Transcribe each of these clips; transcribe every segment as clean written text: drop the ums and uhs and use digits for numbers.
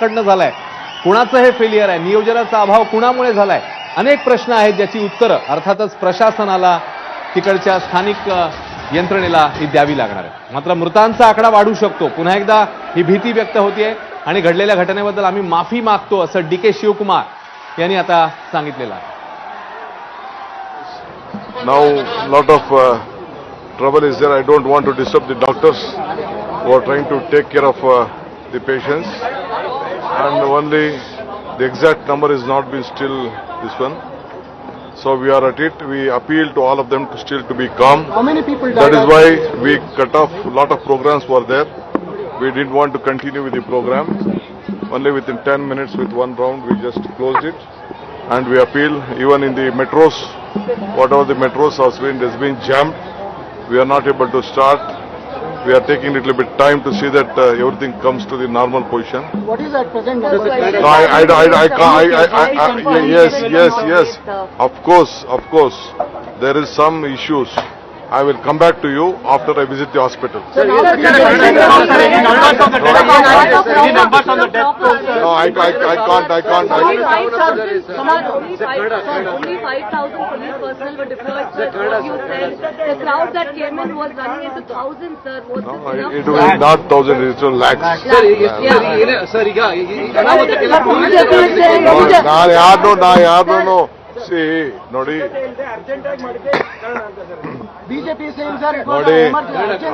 कडनं झालाय, कुणाचं हे फेलियर आहे, नियोजनाचा अभाव कुणामुळे झालाय, अनेक प्रश्न आहेत ज्याची उत्तरं अर्थातच प्रशासनाला, तिकडच्या स्थानिक यंत्रणेला ही द्यावी लागणार आहे. मात्र मृतांचा आकडा वाढू शकतो. पुन्हा एकदा ही भीती व्यक्त होतीये आणि घडलेल्या घटनेबद्दल आम्ही माफी मागतो असं डी.के. शिवकुमार यांनी आता सांगितलेलं आहे. Now lot of trouble is there. I don't want to disturb the doctors who are trying to take care of the patients, and only the exact number is not been still this one. So we are at it. We appeal to all of them to still to be calm. How many people died? That is why we cut off. A lot of programs were there. We didn't want to continue with the program. Only within 10 minutes with one round we just closed it. And we appeal even in the metros, whatever the metros has been jammed. We are not able to start. We are taking a little bit time to see that everything comes to the normal position. What is at present number? Yes. Of course. There is some issues. I will come back to you after I visit the hospital. Any numbers on the death toll? No, I can't. Only 5,000 police personnel were deployed, sir. What you said, the crowd that came in was running into thousands, sir. Was No, this enough? it was not thousands, it was lakhs. ನಾ ಯಾರನ್ನು C ನೋಡಿ BJP is saying, sir, it was ನೋಡಿ an emergency.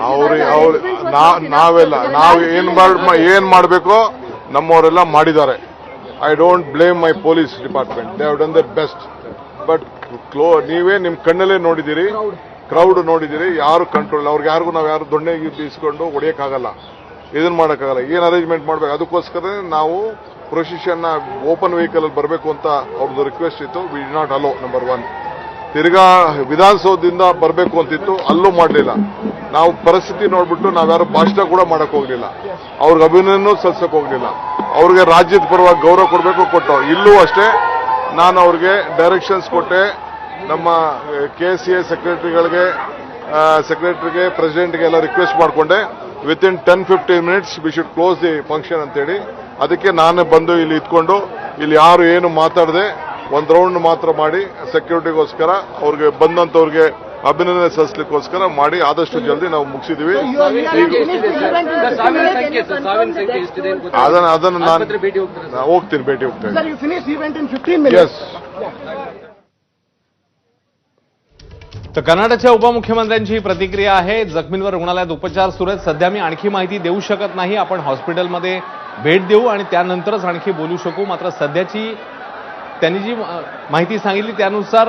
ನಾವು ಏನ್ ಮಾಡಬೇಕೋ ನಮ್ಮವರೆಲ್ಲ ಮಾಡಿದ್ದಾರೆ. I don't blame my police department, they have done the best. But ನೀವೇ ನಿಮ್ ಕಣ್ಣಲ್ಲೇ ನೋಡಿದಿರಿ, ಕ್ರೌಡ್ ನೋಡಿದಿರಿ, ಯಾರು ಕಂಟ್ರೋಲ್, ಅವ್ರಿಗೆ ಯಾರಿಗೂ ನಾವು ಯಾರು ದೊಣ್ಣೆಗೆ ಇಸ್ಕೊಂಡು ಹೊಡೆಯಕ್ಕಾಗಲ್ಲ, ಇದನ್ನ ಮಾಡೋಕ್ಕಾಗಲ್ಲ. ಏನ್ ಅರೇಂಜ್ಮೆಂಟ್ ಮಾಡ್ಬೇಕು, ಅದಕ್ಕೋಸ್ಕರ ನಾವು ಪ್ರೊಸೆಷನ್ ಓಪನ್ ವೆಹಿಕಲ್ ಅಲ್ಲಿ ಬರಬೇಕು ಅಂತ ಅವ್ರದ್ದು ರಿಕ್ವೆಸ್ಟ್ ಇತ್ತು. We did not allow, number 1. ತಿರ್ಗಾ ವಿಧಾನಸೌಧದಿಂದ ಬರಬೇಕು ಅಂತಿತ್ತು, ಅಲ್ಲೂ ಮಾಡಲಿಲ್ಲ. ನಾವು ಪರಿಸ್ಥಿತಿ ನೋಡ್ಬಿಟ್ಟು ನಾವ್ಯಾರು ಭಾಷಣ ಕೂಡ ಮಾಡಕ್ ಹೋಗ್ಲಿಲ್ಲ, ಅವ್ರಿಗೆ ಅಭಿನಂದನೆ ಸಲ್ಲಿಸಕ್ ಹೋಗ್ಲಿಲ್ಲ. ಅವ್ರಿಗೆ ರಾಜ್ಯದ ಪರವಾಗಿ ಗೌರವ ಕೊಡಬೇಕು, ಕೊಟ್ಟು. ಇಲ್ಲೂ ಅಷ್ಟೇ ನಾನು ಅವ್ರಿಗೆ ಡೈರೆಕ್ಷನ್ಸ್ ಕೊಟ್ಟೆ. ನಮ್ಮ KCA ಸೆಕ್ರೆಟರಿಗೆ ಪ್ರೆಸಿಡೆಂಟ್ಗೆ ಎಲ್ಲ ರಿಕ್ವೆಸ್ಟ್ ಮಾಡಿಕೊಂಡೆ, within 10-15 minutes we should close the function ಅಂತೇಳಿ. ಅದಕ್ಕೆ ನಾನೇ ಬಂದು ಇಲ್ಲಿ ಇದ್ಕೊಂಡು ಇಲ್ಲಿ ಯಾರು ಏನು ಮಾತಾಡದೆ ಒಂದು ರೌಂಡ್ ಮಾತ್ರ ಮಾಡಿ ಸೆಕ್ಯೂರಿಟಿಗೋಸ್ಕರ ಅವ್ರಿಗೆ ಬಂದಂತವ್ರಿಗೆ ಅಭಿನಂದನೆ ಸಲ್ಲಿಸಲಿಕ್ಕೋಸ್ಕರ ಮಾಡಿ ಆದಷ್ಟು ಜಲ್ದಿ ನಾವು ಮುಗಿಸಿದ್ವಿ. ಅದನ್ನು ನಾನು ಹೋಗ್ತೀನಿ, ಭೇಟಿ ಹೋಗ್ತೇನೆ. Sir, you finished the event in 15 minutes. Yes. तर कर्नाटकच्या उपमुख्यमंत्र्यांची प्रतिक्रिया आहे. जखमींवर रुग्णालयात उपचार सुरू आहेत. सध्या मी आणखी माहिती देऊ शकत नाही. आपण हॉस्पिटलमध्ये भेट देऊ आणि त्यानंतरच आणखी बोलू शकू. मात्र सध्याची त्यांनी जी माहिती सांगितली त्यानुसार